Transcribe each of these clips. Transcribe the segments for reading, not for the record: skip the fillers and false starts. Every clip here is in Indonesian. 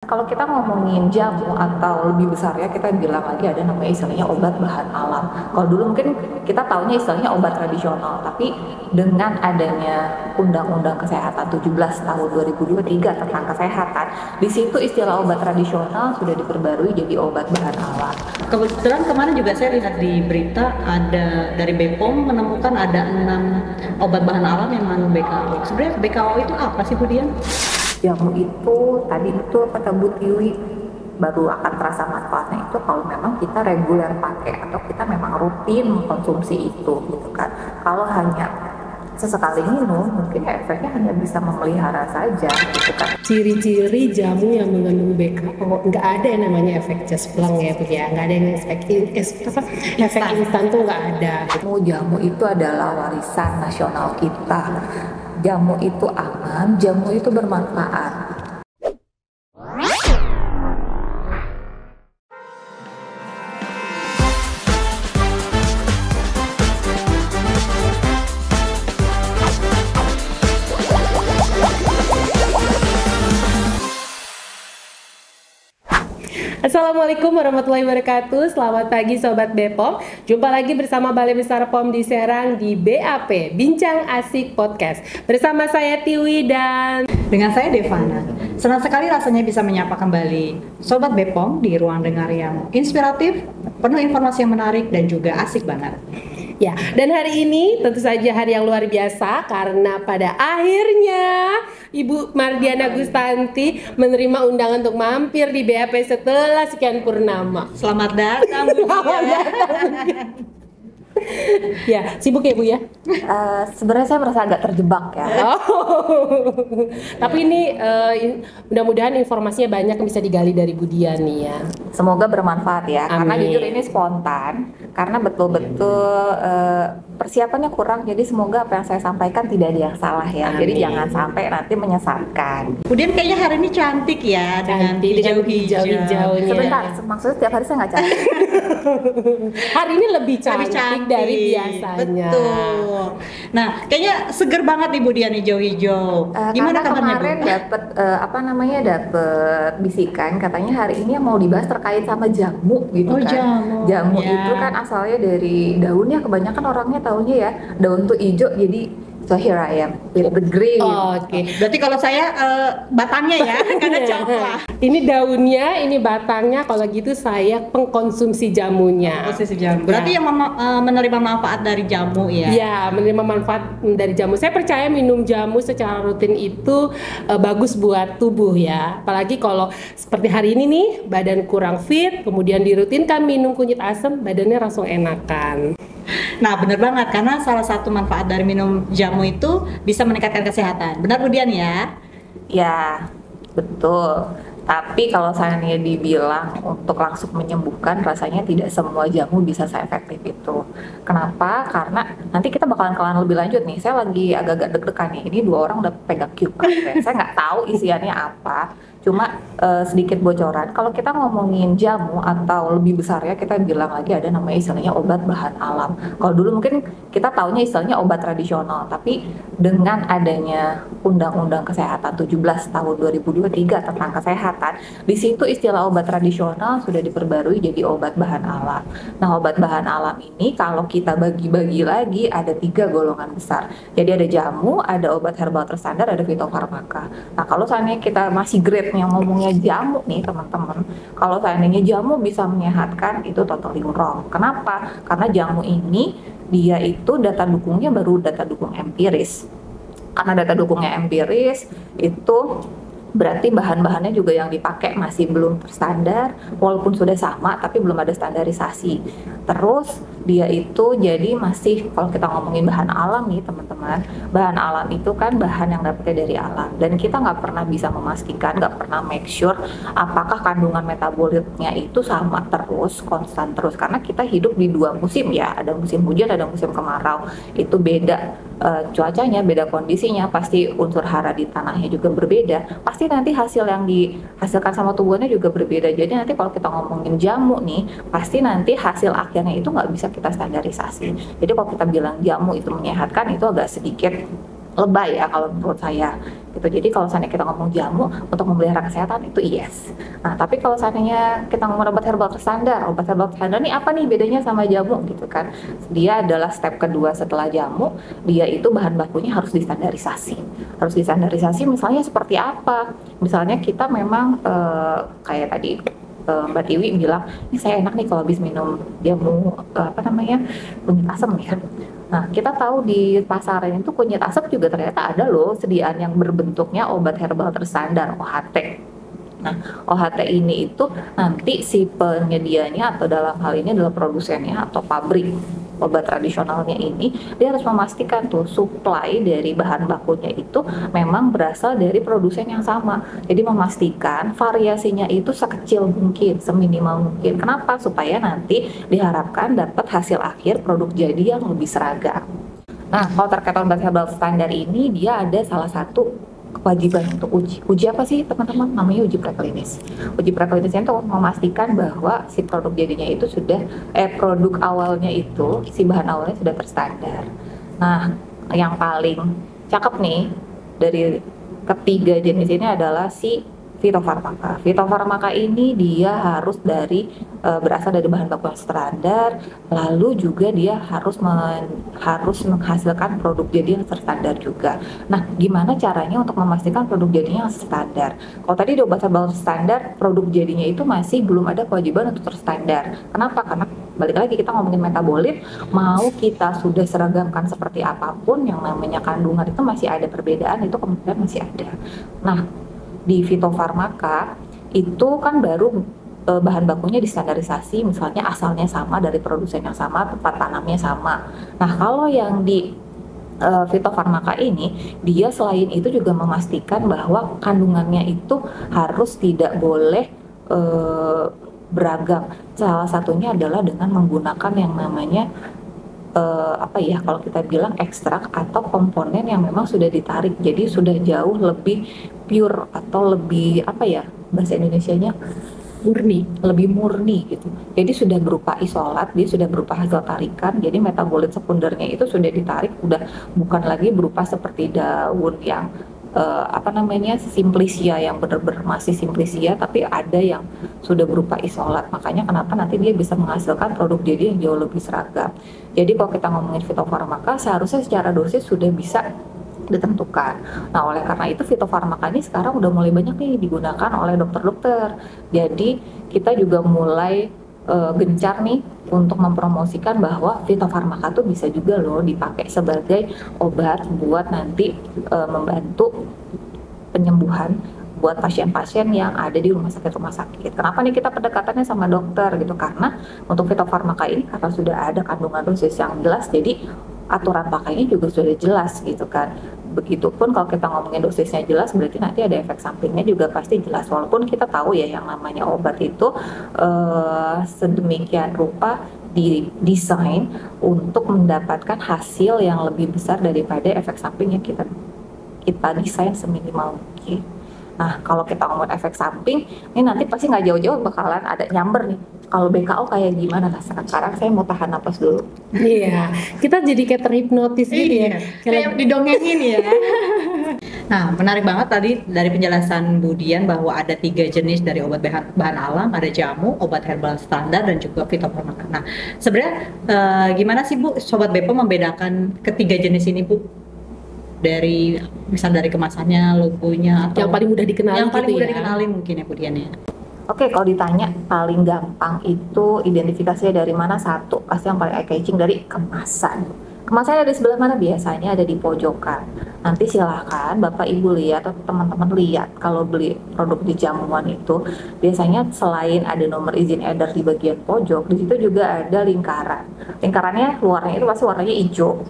Kalau kita ngomongin jamu atau lebih besar ya, kita bilang lagi ada namanya istilahnya obat bahan alam. Kalau dulu mungkin kita taunya istilahnya obat tradisional, tapi dengan adanya Undang-Undang Kesehatan 17 tahun 2023 tentang kesehatan, di situ istilah obat tradisional sudah diperbarui jadi obat bahan alam. Kebetulan kemarin juga saya lihat di berita ada dari BPOM menemukan ada 6 obat bahan alam yang mengandung BKO. Sebenarnya BKO itu apa sih Bu Dian? Jamu itu tadi itu kata Bu Tiwi baru akan terasa manfaatnya itu kalau memang kita reguler pakai atau kita memang rutin mengkonsumsi itu gitu kan. Kalau hanya sesekali minum mungkin ya efeknya hanya bisa memelihara saja gitu kan. Ciri-ciri jamu yang mengandung BKO, nggak ada yang namanya efek just plong ya Bu ya, nggak ada yang efek instan tuh nggak ada. Jamu itu adalah warisan nasional kita. Jamu itu aman, jamu itu bermanfaat. Assalamualaikum warahmatullahi wabarakatuh. Selamat pagi Sobat BPOM. Jumpa lagi bersama Balai Besar POM di Serang di BAP, Bincang Asik Podcast. Bersama saya Tiwi dan dengan saya Devana. Senang sekali rasanya bisa menyapa kembali Sobat BPOM di ruang dengar yang inspiratif, penuh informasi yang menarik dan juga asik banget. ya, dan hari ini tentu saja hari yang luar biasa karena pada akhirnya Ibu Mardiana Gustanti menerima undangan untuk mampir di BAP setelah sekian purnama. Selamat datang Bu Dian. Ya, sibuk ya Bu ya? Sebenarnya saya merasa agak terjebak ya. Tapi ini mudah-mudahan informasinya banyak yang bisa digali dari Bu Dian nih ya. Semoga bermanfaat ya. Amin. Karena jujur ini spontan, karena betul-betul persiapannya kurang. Jadi semoga apa yang saya sampaikan tidak ada yang salah ya. Amin. Jadi jangan sampai nanti menyesatkan. Bu Dian kayaknya hari ini cantik ya, dengan hijau-hijaunya. Sebentar, maksudnya setiap hari saya nggak cantik. Hari ini lebih cantik dari biasanya. Betul. Nah, kayaknya seger banget nih Bu Dian hijau-hijau. Gimana kabarnya kemarin dapat dapat bisikan katanya hari ini yang mau dibahas terkait sama jamu gitu kan. Jamu ya. itu kan asalnya dari daunnya, kebanyakan orangnya taunya ya daun tuh hijau, jadi so here I am with the green. Oke. Berarti kalau saya batangnya ya, karena coklat. Ini daunnya, ini batangnya. Kalau gitu saya pengkonsumsi jamunya. Konsumsi jamu. Berarti yang menerima manfaat dari jamu ya? Ya, menerima manfaat dari jamu. Saya percaya minum jamu secara rutin itu bagus buat tubuh ya. Apalagi kalau seperti hari ini nih, badan kurang fit, kemudian dirutinkan minum kunyit asam, badannya langsung enakan. Nah, benar banget, karena salah satu manfaat dari minum jamu itu bisa meningkatkan kesehatan. Benar Bu Dian ya? Ya, betul. Tapi kalau saya dibilang untuk langsung menyembuhkan, rasanya tidak semua jamu bisa seefektif itu. Kenapa? Karena nanti kita bakalan kenalan lebih lanjut nih. Saya lagi agak-agak deg-degan nih. Ini 2 orang udah pegang cue card ya. Saya nggak tahu isiannya apa. Cuma sedikit bocoran, kalau kita ngomongin jamu atau lebih besar ya, kita bilang lagi ada namanya istilahnya obat bahan alam. Kalau dulu mungkin kita taunya istilahnya obat tradisional, tapi dengan adanya Undang-Undang Kesehatan 17 tahun 2023 tentang kesehatan, di situ istilah obat tradisional sudah diperbarui jadi obat bahan alam. Nah, obat bahan alam ini kalau kita bagi-bagi lagi ada 3 golongan besar. Jadi ada jamu, ada obat herbal terstandar, ada fitofarmaka. Nah, kalau seandainya kita masih grade yang ngomongnya jamu nih teman-teman, kalau seandainya jamu bisa menyehatkan, itu totally wrong. Kenapa? Karena jamu ini dia itu data dukungnya baru data dukung empiris. Karena data dukungnya empiris itu berarti bahan-bahannya juga yang dipakai masih belum terstandar, walaupun sudah sama tapi belum ada standarisasi. Terus dia itu jadi masih, kalau kita ngomongin bahan alam nih teman-teman, bahan alam itu kan bahan yang dapetnya dari alam, dan kita nggak pernah bisa memastikan, nggak pernah make sure apakah kandungan metabolitnya itu sama terus, konstan terus, karena kita hidup di 2 musim ya, ada musim hujan, ada musim kemarau. Itu beda cuacanya, beda kondisinya, pasti unsur hara di tanahnya juga berbeda, pasti nanti hasil yang dihasilkan sama tubuhnya juga berbeda. Jadi nanti kalau kita ngomongin jamu nih, pasti nanti hasil akhirnya itu nggak bisa kita standarisasi. Jadi kalau kita bilang jamu itu menyehatkan, itu agak sedikit lebay ya kalau menurut saya gitu. Jadi kalau seandainya kita ngomong jamu untuk memelihara kesehatan itu yes. Nah tapi kalau seandainya kita ngomong obat herbal terstandar nih apa nih bedanya sama jamu gitu kan? Dia adalah step kedua setelah jamu, dia itu bahan bakunya harus distandarisasi. Harus distandarisasi misalnya seperti apa? Misalnya kita memang kayak tadi Mbak Tiwi bilang, ini saya enak nih kalau habis minum jamu kunyit asam ya. Nah, kita tahu di pasaran itu kunyit asam juga ternyata ada loh sediaan yang berbentuknya obat herbal terstandar OHT. Nah, OHT ini itu nanti si penyedianya atau dalam hal ini adalah produsennya atau pabrik obat tradisionalnya ini, dia harus memastikan tuh supply dari bahan bakunya itu memang berasal dari produsen yang sama. Jadi memastikan variasinya itu sekecil mungkin, seminimal mungkin. Kenapa? Supaya nanti diharapkan dapat hasil akhir produk jadi yang lebih seragam. Nah, kalau terkait obat herbal standar ini, dia ada salah satu kewajiban untuk uji. Uji apa sih teman-teman? Namanya uji preklinis. Uji preklinisnya itu memastikan bahwa si produk jadinya itu sudah produk awalnya itu, si bahan awalnya sudah terstandar. Nah, yang paling cakep nih dari ketiga jenis ini adalah si fitofarmaka. Fitofarmaka ini dia harus berasal dari bahan baku yang standar, lalu juga dia harus menghasilkan produk jadi yang terstandar juga. Nah, gimana caranya untuk memastikan produk jadinya yang standar? Kalau tadi di obat herbal standar, produk jadinya itu masih belum ada kewajiban untuk terstandar. Kenapa? Karena balik lagi kita ngomongin metabolit, mau kita sudah seragamkan seperti apapun, yang namanya kandungan itu masih ada perbedaan, itu kemungkinan masih ada. Nah, di fitofarmaka itu kan baru bahan bakunya distandarisasi, misalnya asalnya sama dari produsen yang sama, tempat tanamnya sama. Nah, kalau yang di fitofarmaka ini, dia selain itu juga memastikan bahwa kandungannya itu harus tidak boleh beragam. Salah satunya adalah dengan menggunakan yang namanya kalau kita bilang ekstrak atau komponen yang memang sudah ditarik, jadi sudah jauh lebih pure atau lebih bahasa Indonesianya lebih murni gitu. Jadi sudah berupa isolat, dia sudah berupa hasil tarikan, jadi metabolit sekundernya itu sudah ditarik, udah bukan lagi berupa seperti daun yang simplisia yang benar-benar masih simplisia, tapi ada yang sudah berupa isolat. Makanya kenapa nanti dia bisa menghasilkan produk jadi yang jauh lebih seragam. Jadi kalau kita ngomongin fitofarmaka, seharusnya secara dosis sudah bisa ditentukan. Nah, oleh karena itu fitofarmaka ini sekarang udah mulai banyak nih digunakan oleh dokter-dokter. Jadi kita juga mulai gencar nih untuk mempromosikan bahwa fitofarmaka tuh bisa juga loh dipakai sebagai obat buat nanti membantu penyembuhan buat pasien-pasien yang ada di rumah sakit. Kenapa nih kita pendekatannya sama dokter gitu? Karena untuk fitofarmaka ini karena sudah ada kandungan dosis yang jelas, jadi aturan pakainya juga sudah jelas gitu kan. Begitupun kalau kita ngomongin dosisnya jelas, berarti nanti ada efek sampingnya juga pasti jelas. Walaupun kita tahu ya yang namanya obat itu sedemikian rupa didesain untuk mendapatkan hasil yang lebih besar daripada efek samping yang kita desain seminimal mungkin. Nah, kalau kita ngomong efek samping, ini nanti pasti nggak jauh-jauh bakalan ada nyamber nih. Kalau BKO kayak gimana? Nah, sekarang saya mau tahan napas dulu. Iya, kita jadi kayak terhipnotis gitu ya. Kayak didongengin ya. Nah, menarik banget tadi dari penjelasan Bu Dian bahwa ada 3 jenis dari obat bahan alam, ada jamu, obat herbal standar, dan juga fitofarmaka. Nah, sebenarnya gimana sih Bu, Sobat Bepom membedakan ketiga jenis ini Bu? Misal dari kemasannya, logonya, atau yang paling mudah dikenali yang paling mudah ya. dikenali mungkin ya Bu Dian ya. Oke, kalau ditanya paling gampang itu identifikasinya dari mana? Satu, pasti yang paling eye-catching dari kemasan. Kemasannya ada di sebelah mana? Biasanya ada di pojokan. Nanti silahkan Bapak Ibu lihat atau teman-teman lihat kalau beli produk di jamuan itu, biasanya selain ada nomor izin edar di bagian pojok, di situ juga ada lingkaran. Lingkarannya luarnya itu pasti warnanya hijau.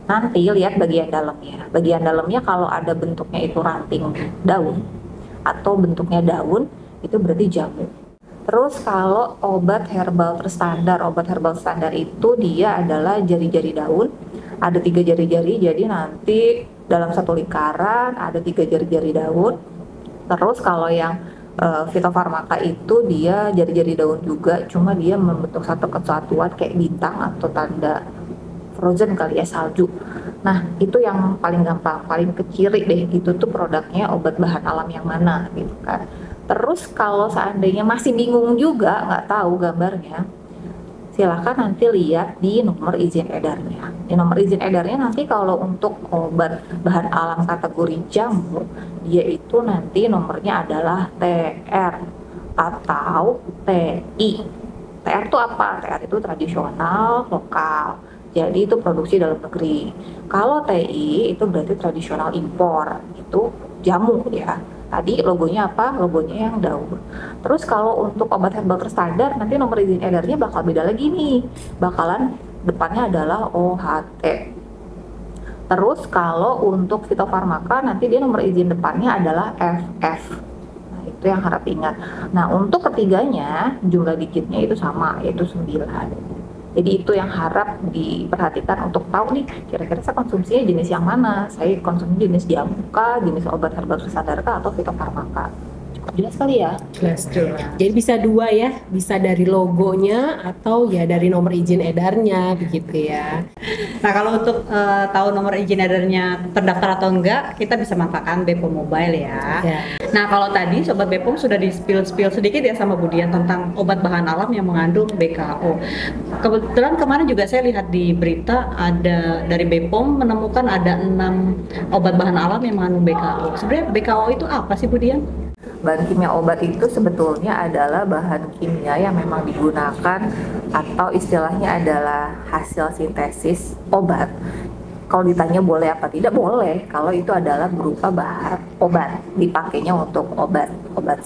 Nanti lihat bagian dalamnya. Bagian dalamnya kalau ada bentuknya itu ranting daun atau bentuknya daun, itu berarti jamu. Terus kalau obat herbal standar itu dia adalah jari-jari daun, ada 3 jari-jari, jadi nanti dalam satu lingkaran ada 3 jari-jari daun. Terus kalau yang fitofarmaka itu dia jari-jari daun juga, cuma dia membentuk satu kesatuan kayak bintang atau tanda frozen kali ya, salju. Nah, itu yang paling gampang, paling keciri deh, itu tuh produknya obat bahan alam yang mana gitu kan. Terus kalau seandainya masih bingung juga, nggak tahu gambarnya, silakan nanti lihat di nomor izin edarnya. Di nomor izin edarnya nanti kalau untuk obat bahan alam kategori jamu, dia itu nanti nomornya adalah TR atau TI. TR itu apa? TR itu tradisional lokal. Jadi itu produksi dalam negeri. Kalau TI itu berarti tradisional impor. Itu jamu ya. Tadi logonya apa? Logonya yang daun. Terus kalau untuk obat herbal terstandar nanti nomor izin edarnya bakal beda lagi nih. Bakalan depannya adalah OHT. Terus kalau untuk fitofarmaka nanti dia nomor izin depannya adalah FF. Nah, itu yang harap ingat. Nah, untuk ketiganya jumlah digitnya itu sama, yaitu 9. Jadi itu yang harap diperhatikan untuk tahu nih kira-kira saya konsumsinya jenis yang mana. Saya konsumsi jenis jamu kah, jenis obat herbal terstandar kah, atau fitofarmaka. Cukup jelas kali ya? Jelas. Jadi bisa dua ya, bisa dari logonya atau ya dari nomor izin edarnya begitu ya. Nah, kalau untuk tahu nomor izin edarnya terdaftar atau enggak, kita bisa manfaatkan Bepom Mobile ya. Nah, kalau tadi Sobat Bepom sudah di-spill sedikit ya sama Budian tentang obat bahan alam yang mengandung BKO. Kebetulan kemarin juga saya lihat di berita ada dari Bepom menemukan ada 6 obat bahan alam yang mengandung BKO. Sebenarnya BKO itu apa sih Budian? Bahan kimia obat itu sebetulnya adalah bahan kimia yang memang digunakan atau istilahnya adalah hasil sintesis obat. Kalau ditanya boleh apa tidak, boleh kalau itu adalah berupa bahan obat, dipakainya untuk obat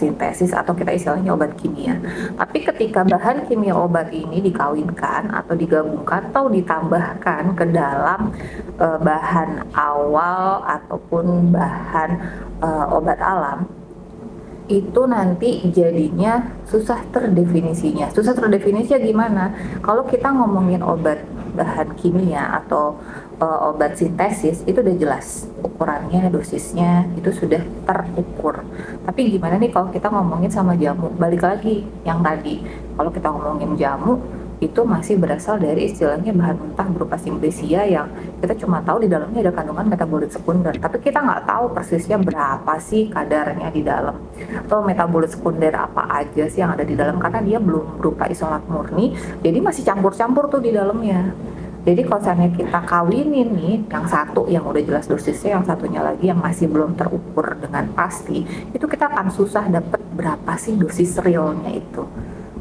sintesis atau kita istilahnya obat kimia. Tapi ketika bahan kimia obat ini dikawinkan atau digabungkan atau ditambahkan ke dalam bahan awal ataupun bahan obat alam, itu nanti jadinya susah terdefinisinya. Susah terdefinisinya gimana? Kalau kita ngomongin obat bahan kimia atau obat sintesis, itu udah jelas ukurannya, dosisnya itu sudah terukur. Tapi gimana nih kalau kita ngomongin sama jamu? Balik lagi yang tadi, kalau kita ngomongin jamu itu masih berasal dari istilahnya bahan mentah berupa simplisia yang kita cuma tahu di dalamnya ada kandungan metabolit sekunder, tapi kita nggak tahu persisnya berapa sih kadarnya di dalam, atau metabolit sekunder apa aja sih yang ada di dalam, karena dia belum berupa isolat murni, jadi masih campur-campur tuh di dalamnya. Jadi kalau misalnya kita kawinin nih, yang satu yang udah jelas dosisnya, yang satunya lagi yang masih belum terukur dengan pasti, itu kita akan susah dapet berapa sih dosis realnya itu.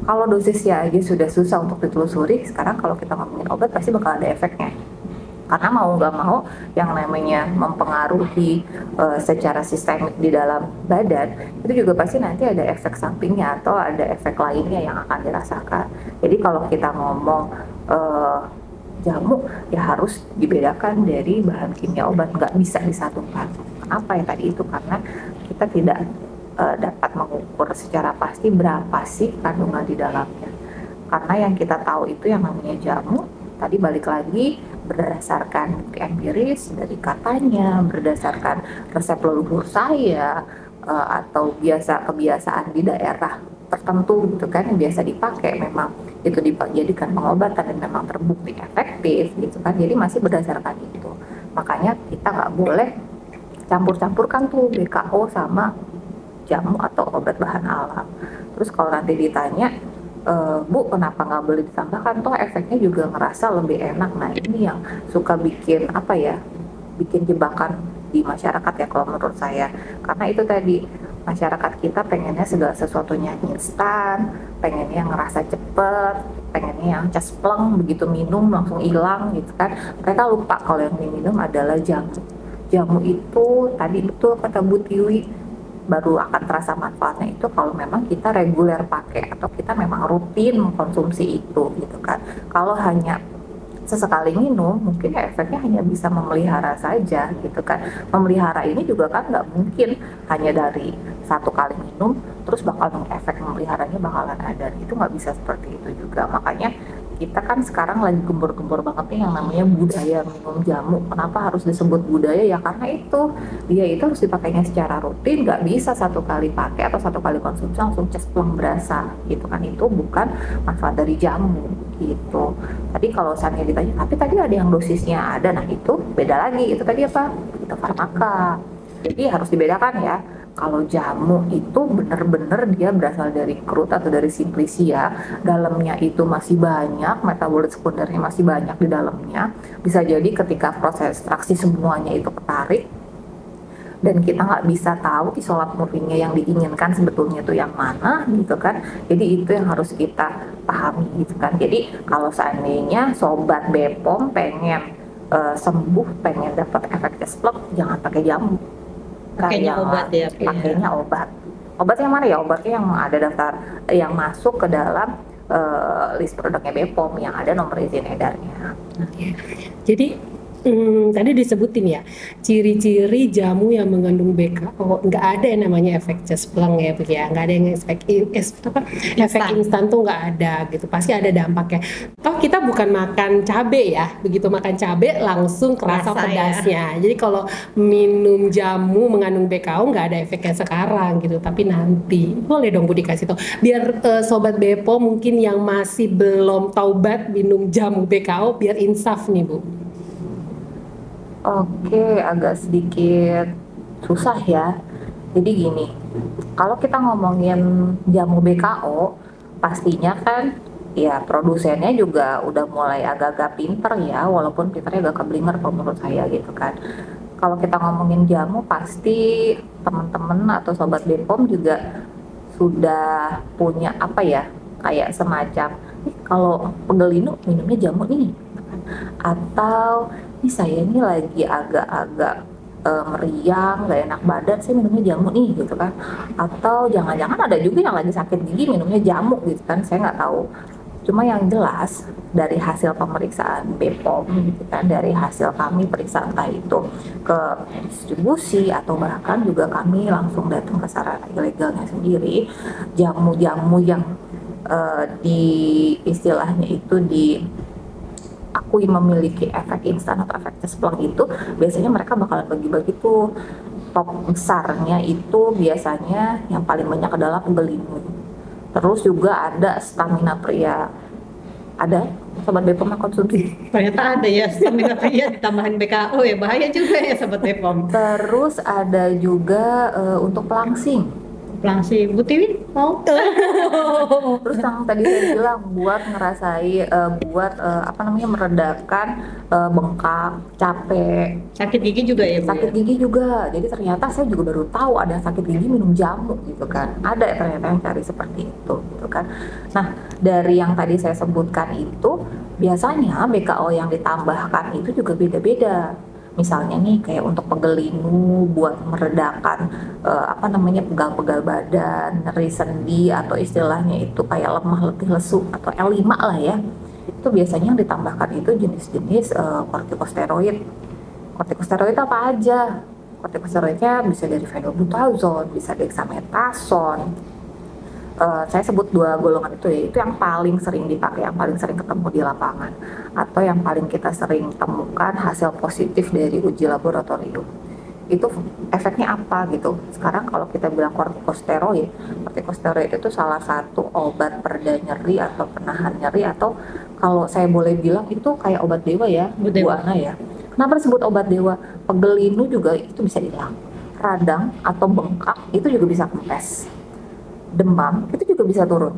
Kalau dosisnya aja sudah susah untuk ditelusuri, sekarang kalau kita ngomongin obat pasti bakal ada efeknya. Karena mau nggak mau yang namanya mempengaruhi secara sistemik di dalam badan, itu juga pasti nanti ada efek sampingnya atau ada efek lainnya yang akan dirasakan. Jadi kalau kita ngomong jamu, ya harus dibedakan dari bahan kimia obat, nggak bisa disatukan. Kenapa ya tadi itu? Karena kita tidak dapat mengukur secara pasti berapa sih kandungan di dalamnya. Karena yang kita tahu itu yang namanya jamu, tadi balik lagi berdasarkan bukti empiris dari katanya, berdasarkan resep leluhur saya, atau kebiasaan di daerah tertentu gitu kan yang biasa dipakai, memang itu dijadikan pengobatan dan memang terbukti efektif gitu kan. Jadi masih berdasarkan itu. Makanya kita nggak boleh campur-campurkan tuh BKO sama jamu atau obat bahan alam. Terus kalau nanti ditanya, Bu kenapa nggak boleh ditambahkan, toh efeknya juga ngerasa lebih enak. Nah ini yang suka bikin bikin jebakan di masyarakat ya kalau menurut saya. Karena itu tadi, masyarakat kita pengennya segala sesuatunya instan, pengennya ngerasa cepet, pengennya yang cespleng, begitu minum langsung hilang gitu kan. Mereka lupa kalau yang diminum adalah jamu. Jamu itu tadi betul kata Bu Tiwi, baru akan terasa manfaatnya itu kalau memang kita reguler pakai atau kita memang rutin mengkonsumsi itu gitu kan. Kalau hanya sesekali minum, mungkin ya efeknya hanya bisa memelihara saja gitu kan. Memelihara ini juga kan nggak mungkin hanya dari satu kali minum terus bakal efek memeliharanya bakalan ada, itu nggak bisa seperti itu juga. Makanya kita kan sekarang lagi gembor-gembor banget nih yang namanya budaya minum jamu. Kenapa harus disebut budaya? Ya karena dia itu harus dipakainya secara rutin, nggak bisa satu kali pakai atau satu kali konsumsi langsung cespleng berasa gitu kan. Itu bukan manfaat dari jamu gitu. Tadi kalau misalnya ditanya, tapi tadi ada yang dosisnya ada, nah itu beda lagi. Itu tadi apa? Itu farmaka. Jadi harus dibedakan ya. Kalau jamu itu benar-benar dia berasal dari crude atau dari simplicia, dalamnya itu masih banyak, metabolit sekundernya masih banyak di dalamnya. Bisa jadi ketika proses ekstraksi semuanya itu ketarik, dan kita nggak bisa tahu isolat murninya yang diinginkan sebetulnya itu yang mana gitu kan. Jadi itu yang harus kita pahami gitu kan. Jadi kalau seandainya sobat Bepom pengen sembuh, pengen dapat efek cesplek, jangan pakai jamu. Pakainya obat ya. Pakainya obat. Obat yang mana ya? Obatnya yang ada daftar, yang masuk ke dalam list produknya Bepom yang ada nomor izin edarnya. Jadi tadi disebutin ya, ciri-ciri jamu yang mengandung BKO, nggak ada yang namanya efek cespleng ya, nggak ada yang efek instan tuh nggak ada gitu, pasti ada dampaknya. Toh kita bukan makan cabe ya, begitu makan cabe langsung kerasa pedasnya. Jadi kalau minum jamu mengandung BKO nggak ada efeknya sekarang gitu, tapi nanti boleh dong Bu dikasih tau, biar sobat Bepo mungkin yang masih belum taubat minum jamu BKO biar insaf nih Bu. Oke, agak sedikit susah ya. Jadi gini, kalau kita ngomongin jamu BKO, pastinya kan ya produsennya juga udah mulai agak-agak pinter ya, walaupun pinternya agak keblinger kalau menurut saya gitu kan. Kalau kita ngomongin jamu, pasti teman-teman atau sobat Bepom juga sudah punya apa ya, kayak semacam, kalau pegel linu minumnya jamu nih, atau ini saya ini lagi agak-agak meriang, gak enak badan, saya minumnya jamu nih gitu kan. Atau jangan-jangan ada juga yang lagi sakit gigi minumnya jamu gitu kan, saya nggak tahu. Cuma yang jelas dari hasil pemeriksaan Bepom gitu kan, dari hasil kami periksa entah itu ke distribusi atau bahkan juga kami langsung datang ke sarana ilegalnya sendiri, jamu-jamu yang di istilahnya itu di akui memiliki efek instan atau efek cespleng itu, biasanya mereka bakalan bagi-bagi tuh. Top besarnya itu biasanya yang paling banyak adalah pegelimu. Terus juga ada stamina pria. Ada sobat Bepom yang konsumsi? Ternyata ada ya stamina pria ditambahin BKO ya, bahaya juga ya sobat Bepom. Terus ada juga untuk pelangsing. Pelangsing, Bu Tiwi mau? Terus yang tadi saya bilang buat meredakan bengkak, capek, Sakit gigi juga ya Bu? sakit gigi juga. Jadi ternyata saya juga baru tahu ada yang sakit gigi minum jamu gitu kan. Ada ternyata yang cari seperti itu gitu kan. Nah, dari yang tadi saya sebutkan itu biasanya BKO yang ditambahkan itu juga beda-beda. Misalnya nih kayak untuk pegel linu buat meredakan pegal-pegal badan, nyeri sendi, atau istilahnya itu kayak lemah letih lesu atau L5 lah ya. Itu biasanya yang ditambahkan itu jenis-jenis kortikosteroid. Kortikosteroid apa aja? Kortikosteroidnya bisa dari phenylbutazone, bisa dexamethasone. Saya sebut 2 golongan itu ya, itu yang paling sering dipakai, yang paling sering ketemu di lapangan, atau yang paling kita sering temukan hasil positif dari uji laboratorium. Itu efeknya apa gitu. Sekarang kalau kita bilang kortikosteroid itu salah satu obat pereda nyeri atau penahan nyeri, atau kalau saya boleh bilang itu kayak obat dewa ya, Bu Ana ya. Kenapa disebut obat dewa? Pegel linu juga itu bisa hilang, radang atau bengkak itu juga bisa kempes, demam itu juga bisa turun.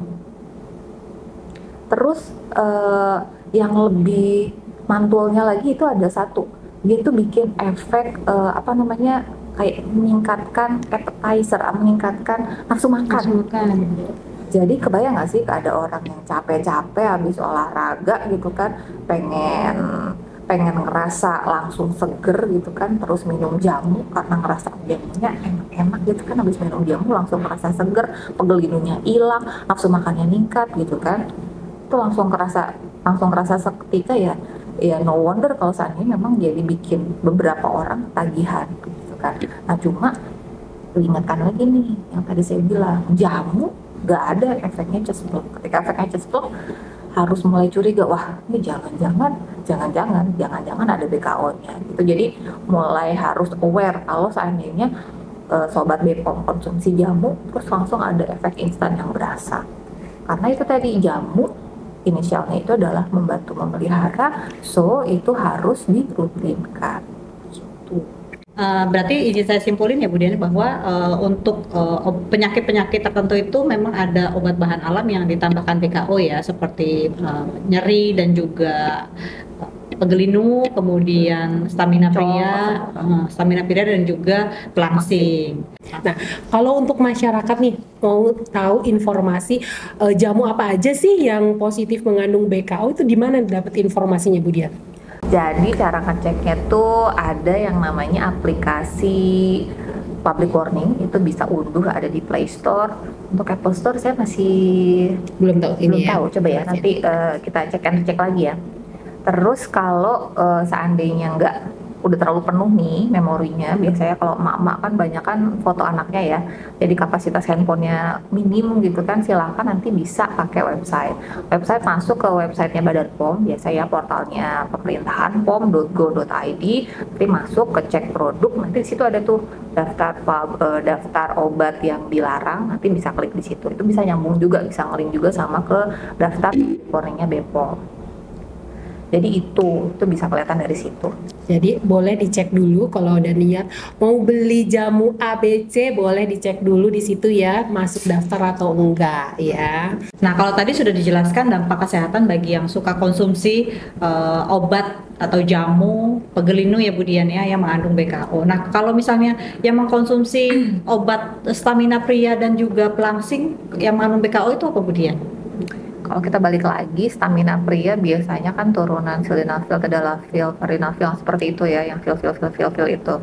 Terus yang lebih mantulnya lagi itu ada satu, dia tuh bikin efek kayak meningkatkan appetizer, meningkatkan nafsu makan. Jadi kebayang nggak sih ada orang yang capek-capek habis olahraga gitu kan, pengen ngerasa langsung seger gitu kan, terus minum jamu karena ngerasa jamunya enak-enak gitu kan, habis minum jamu langsung ngerasa seger, pegel linunya hilang, nafsu makannya meningkat gitu kan. Itu langsung kerasa seketika ya no wonder kalau seandainya memang jadi bikin beberapa orang tagihan gitu kan. Nah cuma ingatkan lagi nih yang tadi saya bilang, jamu gak ada efeknya cesplok. Ketika efeknya cesplok harus mulai curiga, wah ini jangan-jangan ada BKO-nya gitu. Jadi mulai harus aware kalau seandainya sobat BPOM konsumsi jamu terus langsung ada efek instan yang berasa. Karena itu tadi jamu inisialnya itu adalah membantu memelihara, so itu harus dirutinkan. Gitu. Berarti izin saya simpulin ya Bu Dian bahwa untuk penyakit-penyakit tertentu itu memang ada obat bahan alam yang ditambahkan BKO ya, seperti nyeri dan juga pegelinu, kemudian stamina pria dan juga pelangsing. Nah, kalau untuk masyarakat nih mau tahu informasi jamu apa aja sih yang positif mengandung BKO, itu di mana dapat informasinya Bu Dian? Jadi cara ngeceknya tuh ada yang namanya aplikasi public warning, itu bisa unduh, ada di Play Store. Untuk Apple Store saya masih belum tahu coba ya nanti kita cek lagi ya. Terus kalau seandainya udah terlalu penuh nih memorinya, biasanya kalau emak-emak kan banyak kan foto anaknya ya, jadi kapasitas handphonenya minim gitu kan, silahkan nanti bisa pakai website masuk ke websitenya Badan POM, biasanya portalnya pemerintahan pom.go.id, nanti masuk ke cek produk, nanti di situ ada tuh daftar obat yang dilarang, nanti bisa klik di situ, itu bisa nyambung juga, bisa ngelink juga sama ke daftar warningnya BPOM. Jadi itu bisa kelihatan dari situ. Jadi boleh dicek dulu kalau udah niat mau beli jamu ABC, boleh dicek dulu di situ ya, masuk daftar atau enggak ya. Nah, kalau tadi sudah dijelaskan dampak kesehatan bagi yang suka konsumsi obat atau jamu pegelinu ya Bu Dian ya, yang mengandung BKO. Nah, kalau misalnya yang mengkonsumsi obat stamina pria dan juga pelangsing yang mengandung BKO itu apa Bu Dian? Kalau kita balik lagi, stamina pria biasanya kan turunan sildenafil, tadalafil, varinafil seperti itu ya, yang fil itu.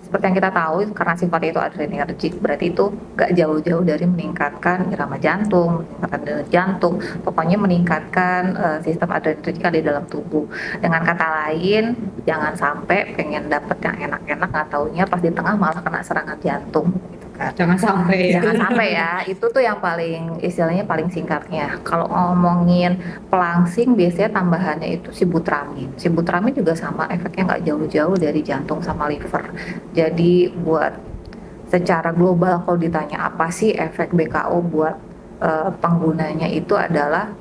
Seperti yang kita tahu, karena sifatnya itu adrenergic, berarti itu gak jauh-jauh dari meningkatkan irama jantung, meningkatkan denyut jantung, pokoknya meningkatkan sistem adrenergic ada di dalam tubuh. Dengan kata lain, jangan sampai pengen dapet yang enak-enak, nggak taunya pas di tengah malah kena serangan jantung. Jangan sampai ya, itu tuh yang paling istilahnya paling singkatnya. Kalau ngomongin pelangsing biasanya tambahannya itu sibutramine juga sama, efeknya nggak jauh-jauh dari jantung sama liver. Jadi buat secara global kalau ditanya apa sih efek BKO buat penggunanya, itu adalah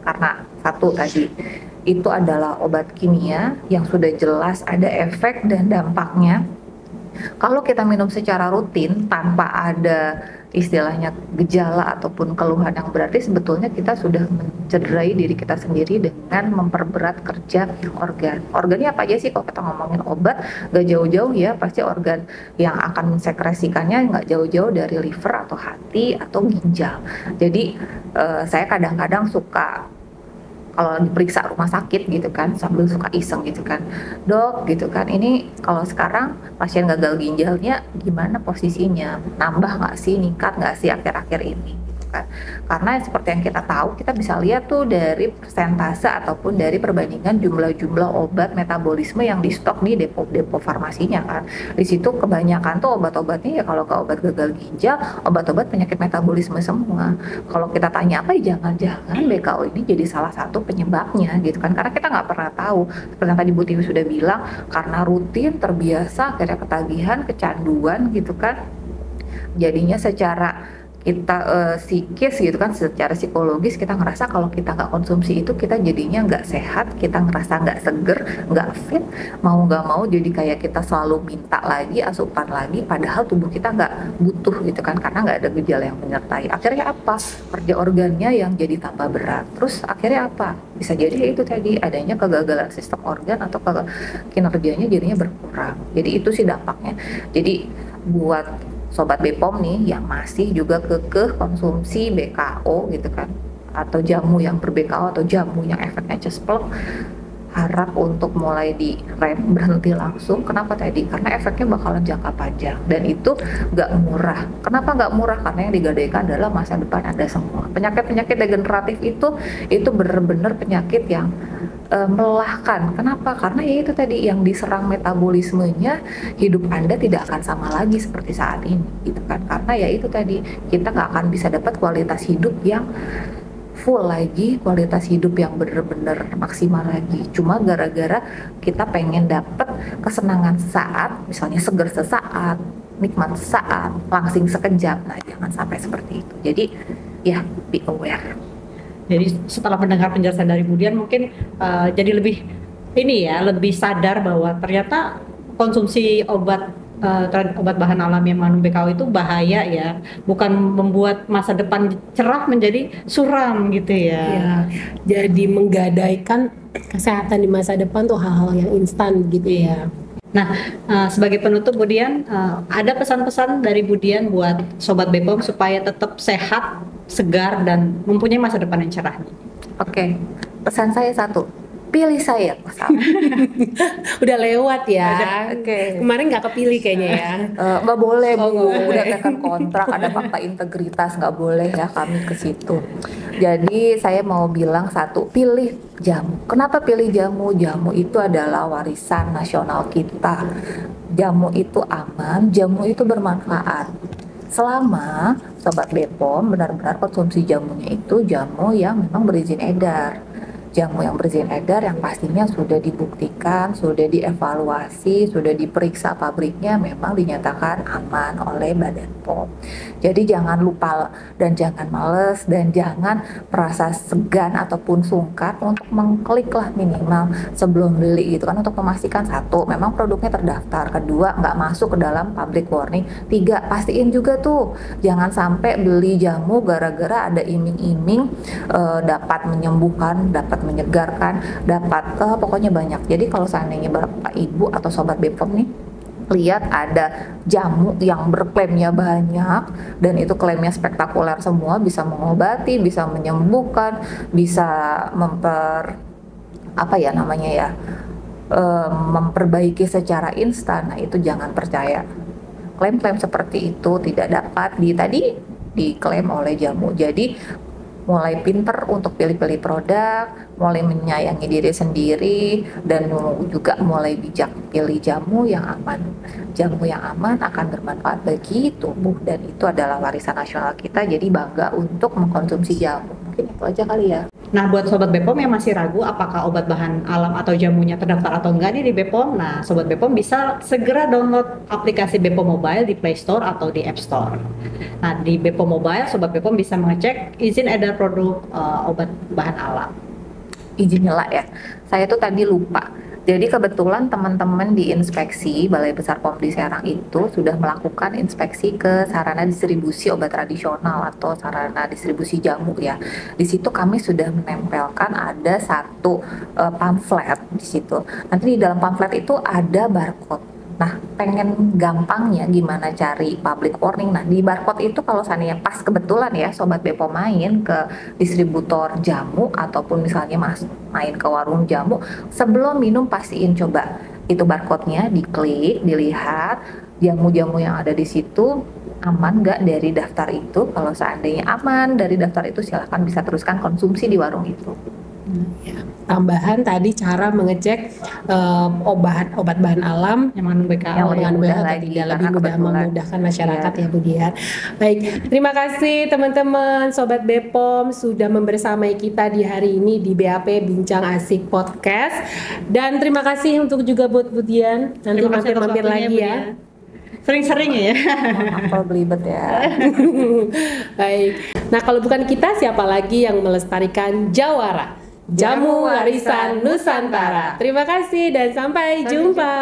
karena satu tadi itu adalah obat kimia yang sudah jelas ada efek dan dampaknya. Kalau kita minum secara rutin tanpa ada istilahnya gejala ataupun keluhan yang berarti, sebetulnya kita sudah mencederai diri kita sendiri dengan memperberat kerja organ. Organnya apa aja sih kalau kita ngomongin obat? Gak jauh-jauh ya, pasti organ yang akan mensekresikannya gak jauh-jauh dari liver atau hati atau ginjal. Jadi saya kadang-kadang suka kalau diperiksa rumah sakit gitu kan, sambil suka iseng gitu kan, dok gitu kan, ini kalau sekarang pasien gagal ginjalnya gimana posisinya, nambah nggak sih, ningkat nggak sih akhir-akhir ini gitu kan. Karena seperti yang kita tahu, kita bisa lihat tuh dari persentase ataupun dari perbandingan jumlah obat metabolisme yang di stok di depo farmasinya kan. Di situ kebanyakan tuh obat-obatnya ya, kalau ke obat gagal ginjal, obat-obat penyakit metabolisme semua. Kalau kita tanya apa, ya jangan-jangan BKO ini jadi salah satu penyebabnya gitu kan, karena kita nggak pernah tahu. Seperti yang tadi Bu Tiwi sudah bilang, karena rutin terbiasa akhirnya ketagihan, kecanduan gitu kan, jadinya secara kita psikis gitu kan, secara psikologis kita ngerasa kalau kita nggak konsumsi itu kita jadinya nggak sehat, kita ngerasa nggak seger, nggak fit, mau nggak mau jadi kayak kita selalu minta lagi, asupan lagi, padahal tubuh kita nggak butuh gitu kan, karena nggak ada gejala yang menyertai. Akhirnya apa? Kerja organnya yang jadi tambah berat. Terus akhirnya apa? Bisa jadi itu tadi adanya kegagalan sistem organ atau kinerjanya jadinya berkurang. Jadi itu sih dampaknya. Jadi buat sobat BPOM nih yang masih juga kekeh konsumsi BKO gitu kan, atau jamu yang ber-BKO atau jamu yang efeknya cesplek, harap untuk mulai berhenti langsung. Kenapa tadi? Karena efeknya bakalan jangka panjang dan itu nggak murah. Kenapa nggak murah? Karena yang digadaikan adalah masa depan Anda semua. Penyakit-penyakit degeneratif itu benar-benar penyakit yang melelahkan. Kenapa? Karena ya itu tadi, yang diserang metabolismenya, hidup Anda tidak akan sama lagi seperti saat ini gitu kan. Karena ya itu tadi, kita nggak akan bisa dapat kualitas hidup yang full lagi, kualitas hidup yang bener-bener maksimal lagi. Cuma gara-gara kita pengen dapet kesenangan sesaat, misalnya seger sesaat, nikmat sesaat, langsing sekejap. Nah, jangan sampai seperti itu. Jadi ya, be aware. Jadi setelah mendengar penjelasan dari Budian mungkin jadi lebih lebih sadar bahwa ternyata konsumsi obat bahan alami yang mengandung BKO itu bahaya ya, bukan membuat masa depan cerah menjadi suram gitu ya. Ya, jadi menggadaikan kesehatan di masa depan tuh hal-hal yang instan gitu ya. Nah, sebagai penutup Budian, ada pesan-pesan dari Budian buat Sobat BPOM supaya tetap sehat, segar, dan mempunyai masa depan yang cerah. Oke, pesan saya satu, pilih saya. Udah lewat ya. Oke. Kemarin nggak kepilih kayaknya ya. Nggak boleh Bu, nggak boleh. udah tekan kontrak, ada fakta integritas, nggak boleh ya kami ke situ. Jadi saya mau bilang satu, pilih jamu. Kenapa pilih jamu? Jamu itu adalah warisan nasional kita. Jamu itu aman, jamu itu bermanfaat. Selama Sobat BPOM benar-benar konsumsi jamunya itu jamu yang memang berizin edar. Jamu yang berizin edar yang pastinya sudah dibuktikan, sudah dievaluasi, sudah diperiksa pabriknya, memang dinyatakan aman oleh Badan POM. Jadi jangan lupa dan jangan males dan jangan merasa segan ataupun sungkan untuk mengklik lah minimal sebelum beli gitu kan, untuk memastikan satu, memang produknya terdaftar, kedua, nggak masuk ke dalam public warning, tiga, pastiin juga tuh jangan sampai beli jamu gara-gara ada iming-iming dapat menyembuhkan, dapat menyegarkan, dapat pokoknya banyak. Jadi kalau seandainya Bapak Ibu atau Sobat BPOM nih lihat ada jamu yang berklaimnya banyak dan itu klaimnya spektakuler semua, bisa mengobati, bisa menyembuhkan, bisa memperbaiki secara instan, nah itu jangan percaya. Klaim-klaim seperti itu tidak dapat diklaim oleh jamu. Jadi mulai pinter untuk pilih-pilih produk, mulai menyayangi diri sendiri, dan juga mulai bijak pilih jamu yang aman. Jamu yang aman akan bermanfaat bagi tubuh dan itu adalah warisan nasional kita, jadi bangga untuk mengkonsumsi jamu. Mungkin itu aja kali ya. Nah, buat Sobat BPOM yang masih ragu apakah obat bahan alam atau jamunya terdaftar atau enggak nih di BPOM, nah Sobat BPOM bisa segera download aplikasi BPOM Mobile di Play Store atau di App Store. Nah, di BPOM Mobile, Sobat BPOM bisa mengecek izin edar produk obat bahan alam. Izin nyela ya, saya tuh tadi lupa. Jadi kebetulan teman-teman di inspeksi Balai Besar POM di Serang itu sudah melakukan inspeksi ke sarana distribusi obat tradisional atau sarana distribusi jamu ya. Di situ kami sudah menempelkan ada satu pamflet di situ. Nanti di dalam pamflet itu ada barcode. Nah, pengen gampangnya gimana cari public warning. Nah, di barcode itu kalau seandainya pas kebetulan ya Sobat BPOM main ke distributor jamu ataupun misalnya main ke warung jamu, sebelum minum pastiin coba itu barcode-nya diklik, dilihat jamu-jamu yang ada di situ aman nggak dari daftar itu. Kalau seandainya aman dari daftar itu, silahkan bisa teruskan konsumsi di warung itu. Ya. Tambahan tadi cara mengecek obat bahan alam yang mengandung BKO yang mudah lagi, lagi, lebih mudah memudahkan masyarakat ya Bu Dian. Baik, terima kasih teman-teman Sobat BPOM sudah membersamai kita di hari ini di BAP Bincang Asik Podcast, dan terima kasih untuk juga buat Bu Dian, nanti mampir-mampir lagi ya. Sering-sering ya. Kalau belibet ya. Baik. Nah, kalau bukan kita, siapa lagi yang melestarikan Jawara? Jamu Warisan Nusantara. Terima kasih dan sampai jumpa.